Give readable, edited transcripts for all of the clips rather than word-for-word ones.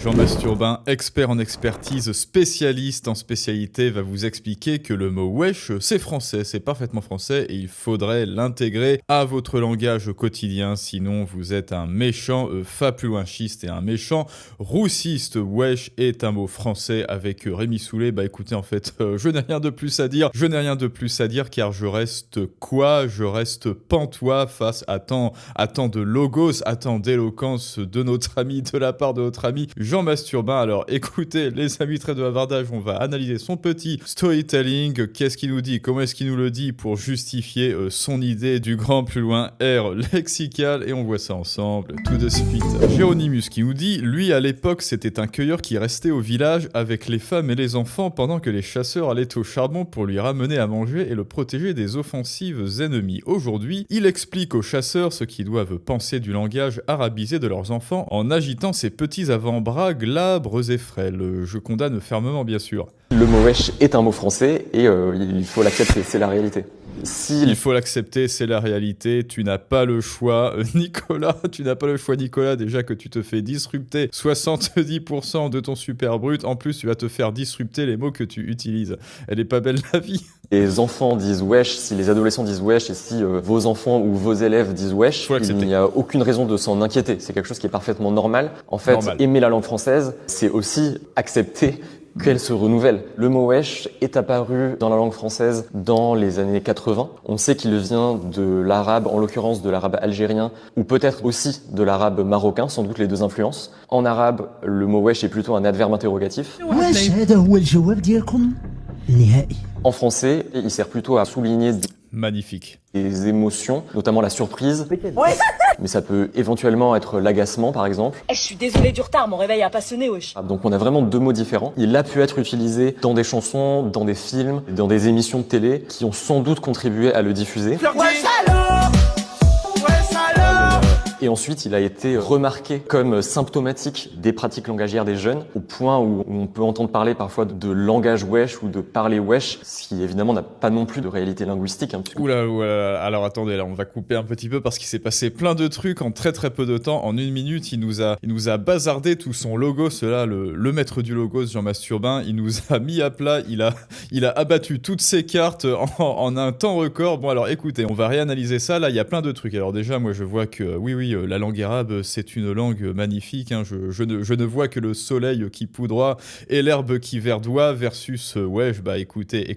Jean Masturbin, expert en expertise, spécialiste en spécialité, va vous expliquer que le mot wesh, c'est français, c'est parfaitement français et il faudrait l'intégrer à votre langage quotidien, sinon vous êtes un méchant fapluinchiste et un méchant roussiste. Wesh est un mot français avec Rémi Soulet. Bah écoutez, en fait, je n'ai rien de plus à dire, car je reste pantois face à tant de logos, à tant d'éloquence de notre ami, de la part de notre ami Jean Masturbin. Alors écoutez, les amis, très de bavardage, on va analyser son petit storytelling. Qu'est-ce qu'il nous dit? Comment est-ce qu'il nous le dit pour justifier son idée du grand plus loin R lexical? Et on voit ça ensemble tout de suite. Géronimus qui nous dit, lui à l'époque c'était un cueilleur qui restait au village avec les femmes et les enfants pendant que les chasseurs allaient au charbon pour lui ramener à manger et le protéger des offensives ennemies. Aujourd'hui, il explique aux chasseurs ce qu'ils doivent penser du langage arabisé de leurs enfants en agitant ses petits avant-bras glabres et frêles. Je condamne fermement, bien sûr. Le mot wesh est un mot français et il faut l'accepter, c'est la réalité. Il faut l'accepter, c'est la réalité, tu n'as pas le choix, Nicolas, déjà que tu te fais disrupter 70% de ton super brut, en plus tu vas te faire disrupter les mots que tu utilises. Elle est pas belle la vie. Les enfants disent wesh, si les adolescents disent wesh et si vos enfants ou vos élèves disent wesh, il n'y a aucune raison de s'en inquiéter, c'est quelque chose qui est parfaitement normal. En fait, aimer la langue française, c'est aussi accepter qu'elle se renouvelle. Le mot wesh est apparu dans la langue française dans les années 80. On sait qu'il vient de l'arabe, en l'occurrence de l'arabe algérien, ou peut-être aussi de l'arabe marocain, sans doute les deux influences. En arabe, le mot wesh est plutôt un adverbe interrogatif. En français, il sert plutôt à souligner des émotions, notamment la surprise. Mais ça peut éventuellement être l'agacement, par exemple. Je suis désolé du retard, mon réveil a pas sonné, wesh. Donc on a vraiment deux mots différents. Il a pu être utilisé dans des chansons, dans des films, dans des émissions de télé, qui ont sans doute contribué à le diffuser. Et ensuite, il a été remarqué comme symptomatique des pratiques langagières des jeunes, au point où on peut entendre parler parfois de langage wesh ou de parler wesh, ce qui évidemment n'a pas non plus de réalité linguistique. Oula, alors attendez, là on va couper un petit peu parce qu'il s'est passé plein de trucs en très très peu de temps. En 1 minute, il nous a bazardé tout son logo, le maître du logos, Jean Masturbin. Il nous a mis à plat, il a abattu toutes ses cartes en un temps record. Bon alors écoutez, on va réanalyser ça, là il y a plein de trucs. Alors déjà, moi je vois que oui, la langue arabe, c'est une langue magnifique. Je ne vois que le soleil qui poudroie et l'herbe qui verdoie versus wesh. Bah écoutez,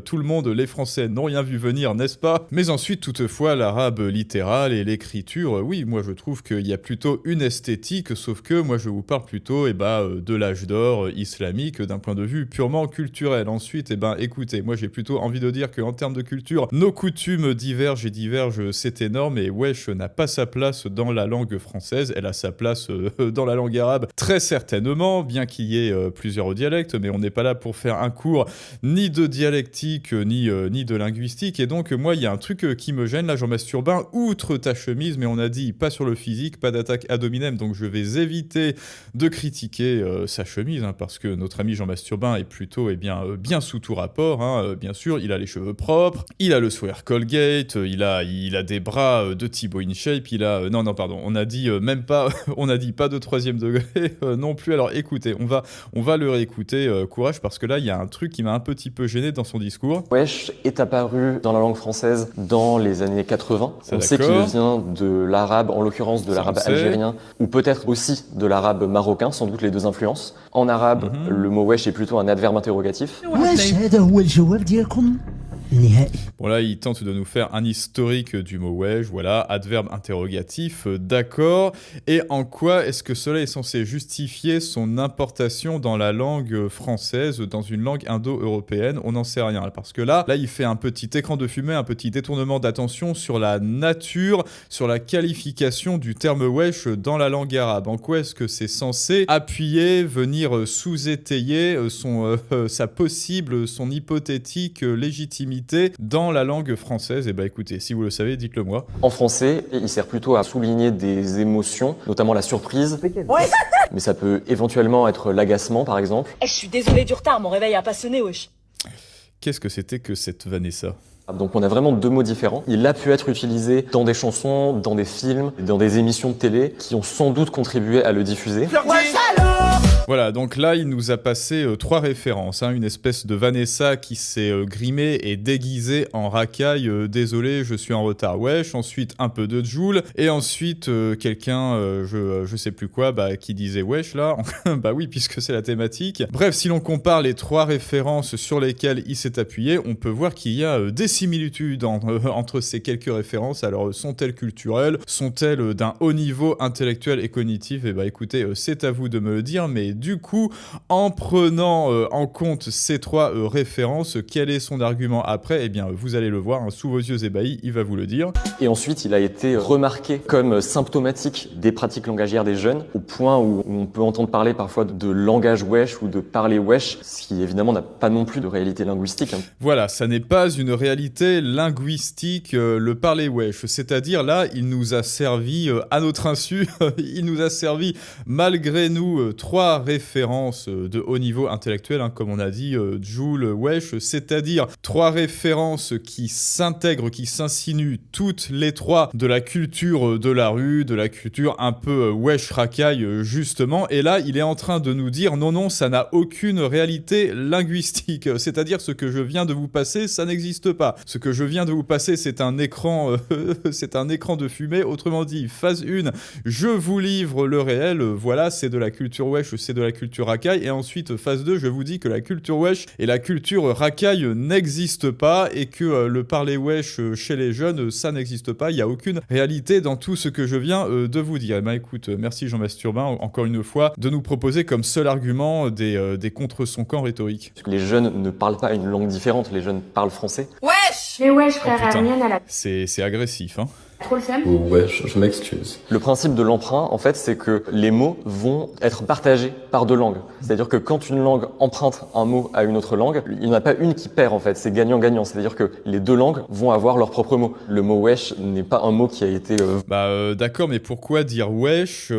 tout le monde, les Français n'ont rien vu venir, n'est-ce pas? Mais ensuite, toutefois, l'arabe littéral et l'écriture, oui, moi je trouve qu'il y a plutôt une esthétique, sauf que moi je vous parle plutôt de l'âge d'or islamique d'un point de vue purement culturel. Ensuite, écoutez, moi j'ai plutôt envie de dire qu'en termes de culture, nos coutumes divergent, c'est énorme, et wesh n'a pas sa place dans la langue française, elle a sa place dans la langue arabe, très certainement, bien qu'il y ait plusieurs dialectes, mais on n'est pas là pour faire un cours ni de dialectique, ni de linguistique, et donc moi il y a un truc qui me gêne, là Jean Masturbin, outre ta chemise, mais on a dit pas sur le physique, pas d'attaque ad hominem, donc je vais éviter de critiquer sa chemise, parce que notre ami Jean Masturbin est plutôt bien sous tout rapport, bien sûr, il a les cheveux propres, il a le sourire Colgate, il a des bras de Thibaut InShape, non, pardon, on a dit même pas, on a dit pas de 3e degré non plus. Alors écoutez, on va le réécouter, courage, parce que là il y a un truc qui m'a un petit peu gêné dans son discours. Wesh est apparu dans la langue française dans les années 80. On sait qu'il vient de l'arabe, en l'occurrence de l'arabe algérien, ou peut-être aussi de l'arabe marocain, sans doute les deux influences. En arabe, le mot wesh est plutôt un adverbe interrogatif. Bon là, il tente de nous faire un historique du mot wesh, voilà, adverbe interrogatif, d'accord. Et en quoi est-ce que cela est censé justifier son importation dans la langue française, dans une langue indo-européenne? On n'en sait rien, parce que là, il fait un petit écran de fumée, un petit détournement d'attention sur la nature, sur la qualification du terme wesh dans la langue arabe. En quoi est-ce que c'est censé appuyer, venir sous-étayer son hypothétique légitimité dans la langue française? Écoutez, si vous le savez, dites-le moi. En français, il sert plutôt à souligner des émotions, notamment la surprise. Mais ça peut éventuellement être l'agacement, par exemple. Je suis désolé du retard, mon réveil a pas sonné, wesh. Qu'est-ce que c'était que cette Vanessa? Donc on a vraiment deux mots différents. Il a pu être utilisé dans des chansons, dans des films, dans des émissions de télé, qui ont sans doute contribué à le diffuser. Voilà, donc là, il nous a passé 3 références. Une espèce de Vanessa qui s'est grimée et déguisée en racaille. Désolé, je suis en retard, wesh. Ensuite, un peu de Jul. Et ensuite, quelqu'un, je sais plus quoi, qui disait wesh là. Bah oui, puisque c'est la thématique. Bref, si l'on compare les 3 références sur lesquelles il s'est appuyé, on peut voir qu'il y a des similitudes entre ces quelques références. Alors, sont-elles culturelles? Sont-elles d'un haut niveau intellectuel et cognitif? Eh bah écoutez, c'est à vous de me le dire, mais du coup, en prenant en compte ces 3 références, quel est son argument après? Eh bien, vous allez le voir, sous vos yeux ébahis, il va vous le dire. Et ensuite, il a été remarqué comme symptomatique des pratiques langagières des jeunes, au point où on peut entendre parler parfois de langage wesh ou de parler wesh, ce qui évidemment n'a pas non plus de réalité linguistique. Voilà, ça n'est pas une réalité linguistique, le parler wesh. C'est-à-dire, là, il nous a servi à notre insu, il nous a servi malgré nous 3 références de haut niveau intellectuel, comme on a dit, Jul, wesh, c'est-à-dire 3 références qui s'intègrent, qui s'insinuent toutes les 3 de la culture de la rue, de la culture un peu wesh racaille justement, et là il est en train de nous dire non, ça n'a aucune réalité linguistique, c'est-à-dire ce que je viens de vous passer, ça n'existe pas. Ce que je viens de vous passer, c'est un écran, c'est un écran de fumée, autrement dit, phase 1, je vous livre le réel, voilà, c'est de la culture wesh, c'est de la culture racaille, et ensuite phase 2, je vous dis que la culture wesh et la culture racaille n'existent pas, et que le parler wesh chez les jeunes, ça n'existe pas, il n'y a aucune réalité dans tout ce que je viens de vous dire. Eh ben écoute, merci Jean Masturbin, encore une fois, de nous proposer comme seul argument des contre son camp rhétoriques. Parce que les jeunes ne parlent pas une langue différente, les jeunes parlent français. Wesh! Mais wesh, frère, Hermione, elle a... C'est agressif, Trop le seum. Ouais, je m'excuse. Le principe de l'emprunt, en fait, c'est que les mots vont être partagés par 2 langues. C'est-à-dire que quand une langue emprunte un mot à une autre langue, il n'y en a pas une qui perd, en fait. C'est gagnant-gagnant. C'est-à-dire que les 2 langues vont avoir leur propre mot. Le mot wesh n'est pas un mot qui a été... D'accord, mais pourquoi dire wesh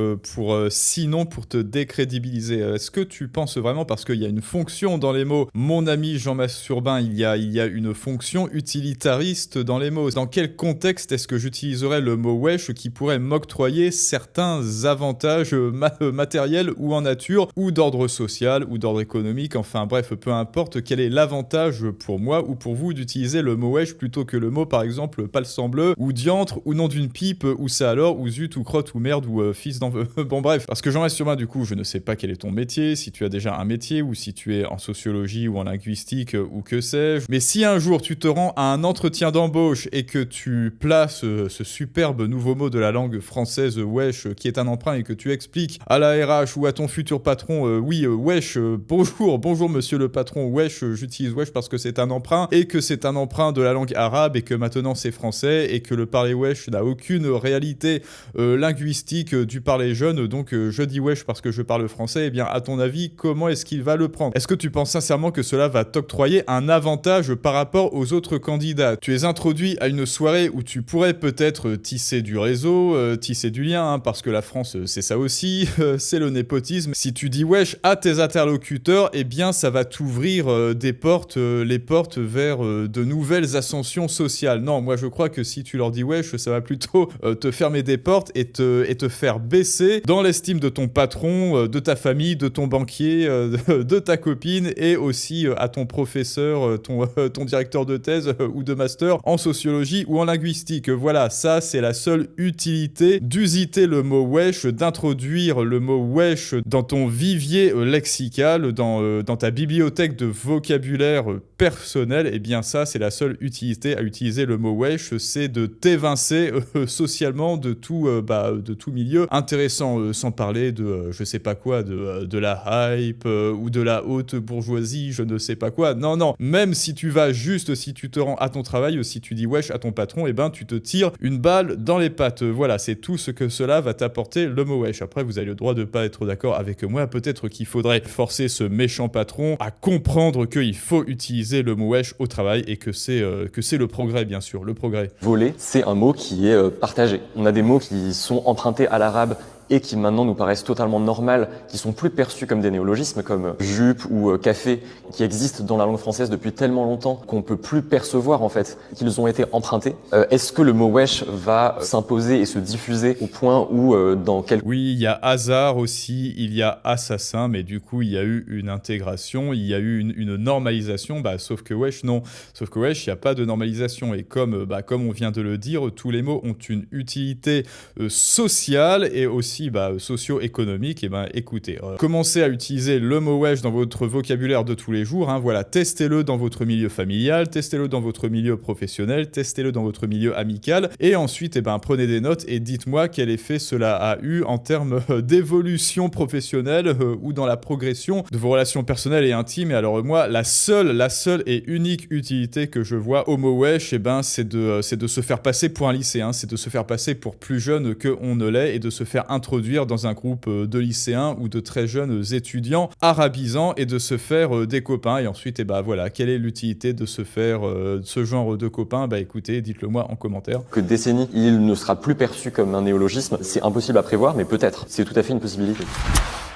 sinon pour te décrédibiliser? Est-ce que tu penses vraiment, parce qu'il y a une fonction dans les mots, mon ami Jean Masturbin, il y a une fonction utilitariste dans les mots. Dans quel contexte est-ce que j'utilise le mot wesh qui pourrait m'octroyer certains avantages matériels ou en nature, ou d'ordre social, ou d'ordre économique, enfin bref, peu importe quel est l'avantage pour moi ou pour vous d'utiliser le mot wesh plutôt que le mot par exemple palsambleu, ou diantre, ou nom d'une pipe, ou ça alors, ou zut, ou crotte, ou merde, ou fils d'en... Bon bref, parce que j'en reste sur moi, du coup, je ne sais pas quel est ton métier, si tu as déjà un métier, ou si tu es en sociologie ou en linguistique, ou que sais-je, mais si un jour tu te rends à un entretien d'embauche et que tu places ce superbe nouveau mot de la langue française wesh qui est un emprunt et que tu expliques à la RH ou à ton futur patron wesh, bonjour monsieur le patron, wesh, j'utilise wesh parce que c'est un emprunt et que c'est un emprunt de la langue arabe et que maintenant c'est français et que le parler wesh n'a aucune réalité linguistique du parler jeune, donc je dis wesh parce que je parle français. Eh bien à ton avis, comment est-ce qu'il va le prendre? Est-ce que tu penses sincèrement que cela va t'octroyer un avantage par rapport aux autres candidats? Tu es introduit à une soirée où tu pourrais peut-être tisser du réseau, tisser du lien, parce que la France, c'est ça aussi, c'est le népotisme. Si tu dis wesh à tes interlocuteurs, eh bien, ça va t'ouvrir des portes, les portes vers de nouvelles ascensions sociales. Non, moi, je crois que si tu leur dis wesh, ça va plutôt te fermer des portes et te faire baisser dans l'estime de ton patron, de ta famille, de ton banquier, de ta copine, et aussi à ton professeur, ton directeur de thèse ou de master en sociologie ou en linguistique. Voilà, ça, c'est la seule utilité d'usiter le mot wesh, d'introduire le mot wesh dans ton vivier lexical, dans ta bibliothèque de vocabulaire personnel. Et bien ça, c'est la seule utilité à utiliser le mot wesh, c'est de t'évincer socialement de tout milieu intéressant, sans parler de je sais pas quoi, de la hype ou de la haute bourgeoisie, je ne sais pas quoi. Non, même si tu vas juste, si tu te rends à ton travail, si tu dis wesh à ton patron, eh ben tu te tires une balle dans les pattes. Voilà, c'est tout ce que cela va t'apporter, le mot wesh. Après, vous avez le droit de pas être d'accord avec moi. Peut-être qu'il faudrait forcer ce méchant patron à comprendre qu'il faut utiliser le mot wesh au travail et que c'est le progrès, bien sûr, le progrès. Voler, c'est un mot qui est partagé. On a des mots qui sont empruntés à l'arabe et qui maintenant nous paraissent totalement normales, qui sont plus perçus comme des néologismes comme jupe ou café, qui existent dans la langue française depuis tellement longtemps qu'on peut plus percevoir en fait qu'ils ont été empruntés. Est-ce que le mot wesh va s'imposer et se diffuser au point où dans quelques... Oui, il y a hasard aussi, il y a assassin, mais du coup il y a eu une intégration, il y a eu une normalisation, sauf que wesh non, sauf que wesh il n'y a pas de normalisation, et comme on vient de le dire, tous les mots ont une utilité sociale et aussi socio-économique. Et écoutez, commencez à utiliser le mot wesh dans votre vocabulaire de tous les jours, voilà, testez-le dans votre milieu familial, testez-le dans votre milieu professionnel, testez-le dans votre milieu amical, et ensuite prenez des notes et dites-moi quel effet cela a eu en termes d'évolution professionnelle ou dans la progression de vos relations personnelles et intimes. Et alors moi, la seule et unique utilité que je vois au mot wesh, c'est de se faire passer pour un lycéen, c'est de se faire passer pour plus jeune qu'on ne l'est et de se faire introduire dans un groupe de lycéens ou de très jeunes étudiants arabisants et de se faire des copains. Et ensuite, voilà, quelle est l'utilité de se faire ce genre de copains? Écoutez, dites-le moi en commentaire. Que décennie, il ne sera plus perçu comme un néologisme, c'est impossible à prévoir, mais peut-être, c'est tout à fait une possibilité.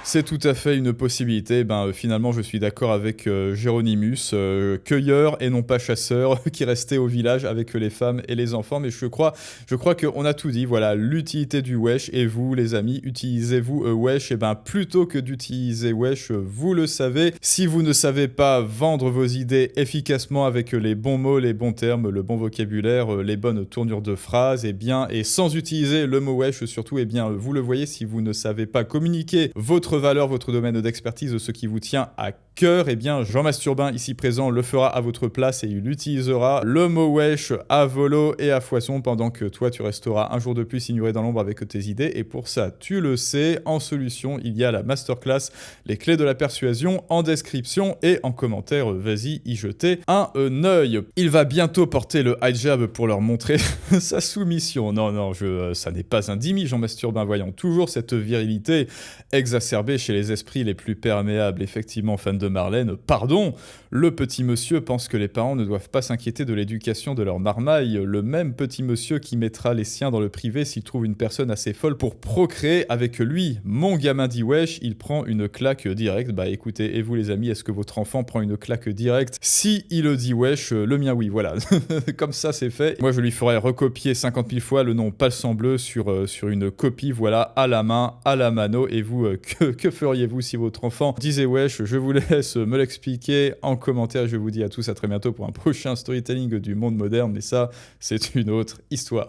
C'est tout à fait une possibilité. Finalement, je suis d'accord avec Géronimus, cueilleur et non pas chasseur, qui restait au village avec les femmes et les enfants. Mais je crois qu'on a tout dit. Voilà, l'utilité du wesh. Et vous, les amis, utilisez-vous wesh? Plutôt que d'utiliser wesh, vous le savez. Si vous ne savez pas vendre vos idées efficacement avec les bons mots, les bons termes, le bon vocabulaire, les bonnes tournures de phrases, et sans utiliser le mot wesh surtout, vous le voyez, si vous ne savez pas communiquer votre valeur, votre domaine d'expertise, ce qui vous tient à cœur, Jean Masturbin, ici présent, le fera à votre place et il utilisera le mot wesh à volo et à foison pendant que toi, tu resteras un jour de plus ignoré dans l'ombre avec tes idées. Et pour ça, tu le sais, en solution, il y a la masterclass, les clés de la persuasion, en description et en commentaire. Vas-y, y jeter un œil. Il va bientôt porter le hijab pour leur montrer sa soumission. Non, ça n'est pas un demi, Jean Masturbin, voyons toujours cette virilité exacerbée chez les esprits les plus perméables, effectivement fans de Marlène. Pardon, le petit monsieur pense que les parents ne doivent pas s'inquiéter de l'éducation de leur marmaille, le même petit monsieur qui mettra les siens dans le privé s'il trouve une personne assez folle pour procréer avec lui. Mon gamin dit wesh, il prend une claque directe. Écoutez, et vous les amis, est-ce que votre enfant prend une claque directe si il le dit wesh? Le mien oui, voilà. Comme ça c'est fait. Moi je lui ferai recopier 50 000 fois le nom Palsan Bleu sur une copie, voilà, à la main, à la mano. Et vous, que feriez-vous si votre enfant disait wesh? Je vous laisse me l'expliquer en commentaire. Je vous dis à tous à très bientôt pour un prochain storytelling du monde moderne, mais ça, c'est une autre histoire.